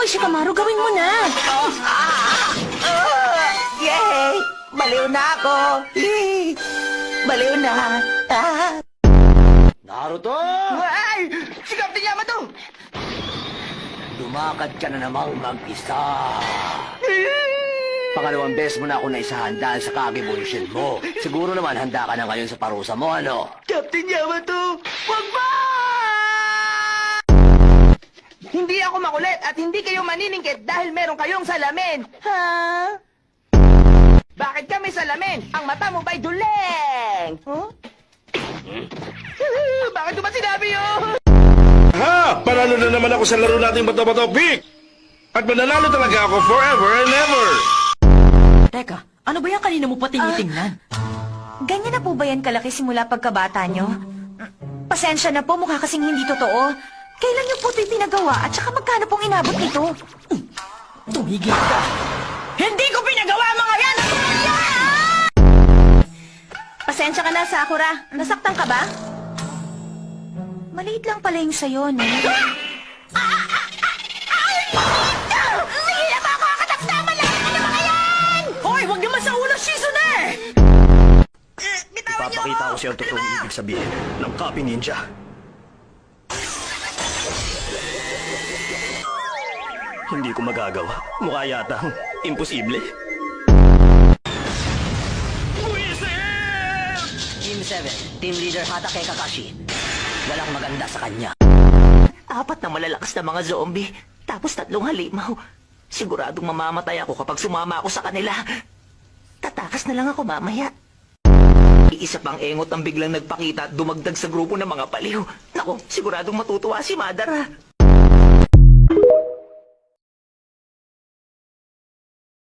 Shikamaru, gawin mo na! Yay! Baliw na ako! Yay! Baliw na! Naruto! Ay! Si Captain Yamato! Lumakad ka na namang mag-isa. Pangalawang beses mo na ako naisahan dahil sa Kagebunshin mo. Siguro naman handa ka na ngayon sa parusa mo, ano? Captain Yamato! Wag ba! Hindi ako makulit at hindi kayo maniningkit dahil meron kayong salamin. Ha? Bakit kami salamin? Ang mata mo ba'y duleng? Huh? Bakit ko ba sinabi yun? Ha! Panalo na naman ako sa laro nating bato-bato pick! At mananalo talaga ako forever and ever! Teka, ano ba yan kanina mo pa tinitingnan? Ganyan na po ba yan kalaki simula pagkabata nyo? Pasensya na po, mukha kasing hindi totoo. Kailan nyo po ito'y pinagawa at saka magkano pong inabot nito? Tumigil ka! Hindi ko pinagawa mga yan! Pasensya ka na, Sakura. Nasaktan ka ba? Maliit lang pala yung sayo, no? Sige na ba ako? Kataktaman lang! Ano ba yan? Hoy, wag naman sa ulo, Shizune! Ipapakita ko siya ang totoong ibig sabihin ng Copy Ninja. Hindi ko magagawa. Mukha yatang imposible. Team 7, Team Leader Hatake Kakashi. Walang maganda sa kanya. 4 na malalakas na mga zombie, tapos 3 halimaw. Siguradong mamamatay ako kapag sumama ako sa kanila. Tatakas na lang ako mamaya. Iisa pang engot ang biglang nagpakita at dumagdag sa grupo ng mga paliw. Nako, siguradong matutuwa si Madara.